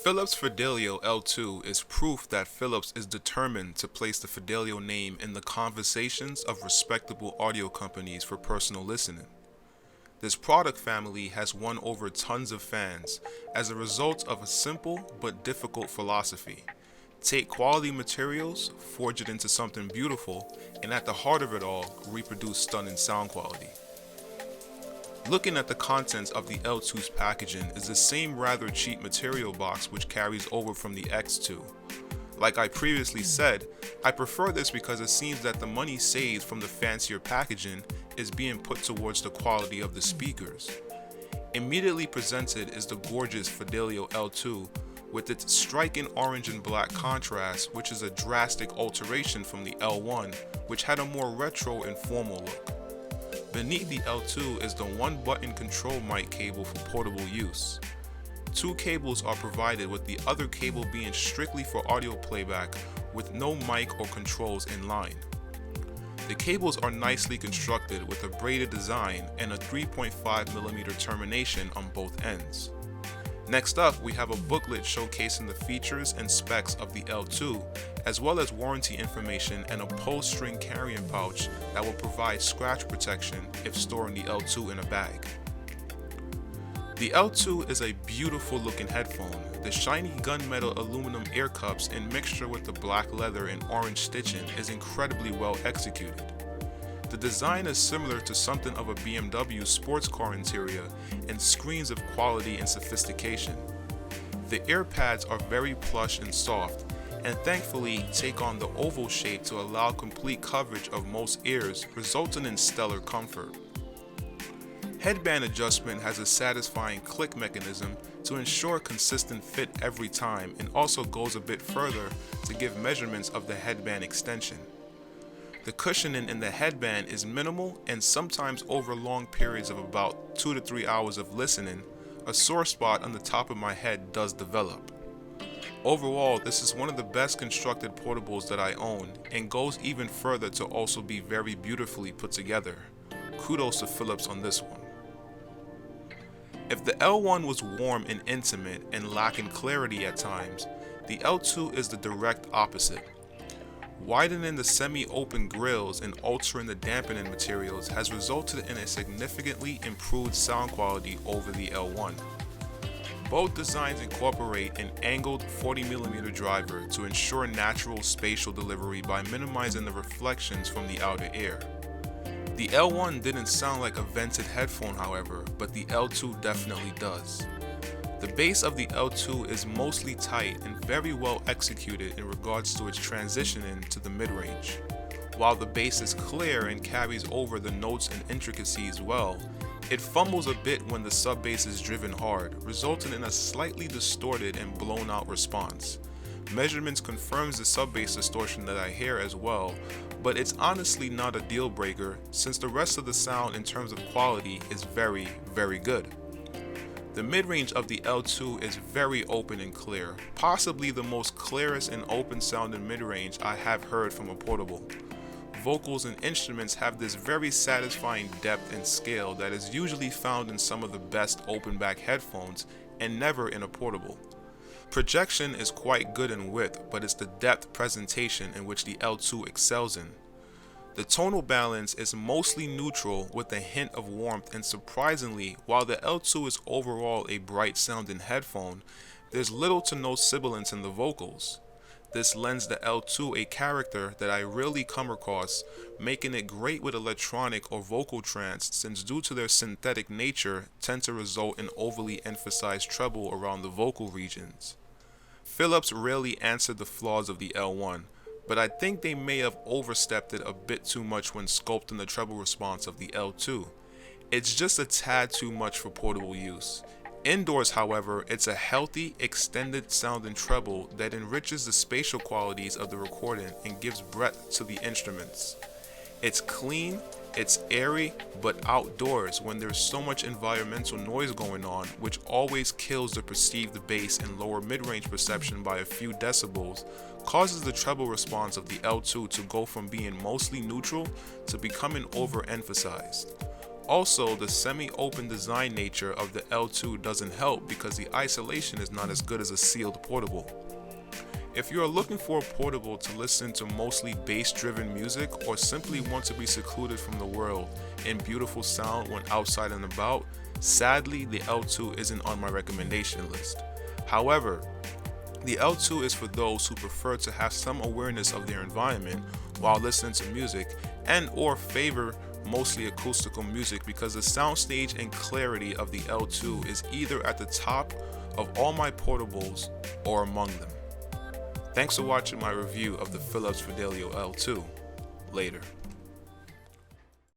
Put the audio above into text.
Philips Fidelio L2 is proof that Philips is determined to place the Fidelio name in the conversations of respectable audio companies for personal listening. This product family has won over tons of fans as a result of a simple but difficult philosophy. Take quality materials, forge it into something beautiful, and at the heart of it all, reproduce stunning sound quality. Looking at the contents of the L2's packaging is the same rather cheap material box which carries over from the X2. Like I previously said, I prefer this because it seems that the money saved from the fancier packaging is being put towards the quality of the speakers. Immediately presented is the gorgeous Fidelio L2 with its striking orange and black contrast, which is a drastic alteration from the L1, which had a more retro and formal look. Beneath the L2 is the one-button control mic cable for portable use. Two cables are provided, with the other cable being strictly for audio playback with no mic or controls in line. The cables are nicely constructed with a braided design and a 3.5mm termination on both ends. Next up, we have a booklet showcasing the features and specs of the L2, as well as warranty information and a pull-string carrying pouch that will provide scratch protection if storing the L2 in a bag. The L2 is a beautiful looking headphone. The shiny gunmetal aluminum ear cups in mixture with the black leather and orange stitching is incredibly well executed. The design is similar to something of a BMW sports car interior and screams of quality and sophistication. The ear pads are very plush and soft, and thankfully take on the oval shape to allow complete coverage of most ears, resulting in stellar comfort. Headband adjustment has a satisfying click mechanism to ensure consistent fit every time, and also goes a bit further to give measurements of the headband extension. The cushioning in the headband is minimal, and sometimes over long periods of about 2 to 3 hours of listening, a sore spot on the top of my head does develop. Overall, this is one of the best constructed portables that I own, and goes even further to also be very beautifully put together. Kudos to Philips on this one. If the L1 was warm and intimate and lacking clarity at times, the L2 is the direct opposite. Widening the semi-open grills and altering the dampening materials has resulted in a significantly improved sound quality over the L1. Both designs incorporate an angled 40mm driver to ensure natural spatial delivery by minimizing the reflections from the outer air. The L1 didn't sound like a vented headphone, however, but the L2 definitely does. The bass of the L2 is mostly tight and very well executed in regards to its transitioning to the mid-range. While the bass is clear and carries over the notes and intricacies well, it fumbles a bit when the sub-bass is driven hard, resulting in a slightly distorted and blown out response. Measurements confirms the sub-bass distortion that I hear as well, but it's honestly not a deal breaker since the rest of the sound in terms of quality is very, very good. The mid-range of the L2 is very open and clear, possibly the most clearest and open sounding mid-range I have heard from a portable. Vocals and instruments have this very satisfying depth and scale that is usually found in some of the best open back headphones and never in a portable. Projection is quite good in width, but it's the depth presentation in which the L2 excels in. The tonal balance is mostly neutral with a hint of warmth, and surprisingly, while the L2 is overall a bright sounding headphone, there's little to no sibilance in the vocals. This lends the L2 a character that I rarely come across, making it great with electronic or vocal trance, since due to their synthetic nature tend to result in overly emphasized treble around the vocal regions. Philips rarely answered the flaws of the L1, but I think they may have overstepped it a bit too much when sculpting the treble response of the L2. It's just a tad too much for portable use. Indoors, however, it's a healthy, extended sounding treble that enriches the spatial qualities of the recording and gives breadth to the instruments. It's clean, it's airy, but outdoors when there's so much environmental noise going on, which always kills the perceived bass and lower mid-range perception by a few decibels, causes the treble response of the L2 to go from being mostly neutral to becoming overemphasized. Also, the semi-open design nature of the L2 doesn't help because the isolation is not as good as a sealed portable. If you are looking for a portable to listen to mostly bass-driven music or simply want to be secluded from the world in beautiful sound when outside and about, sadly the L2 isn't on my recommendation list. However, the L2 is for those who prefer to have some awareness of their environment while listening to music and or favor mostly acoustical music because the soundstage and clarity of the L2 is either at the top of all my portables or among them. Thanks for watching my review of the Philips Fidelio L2. Later.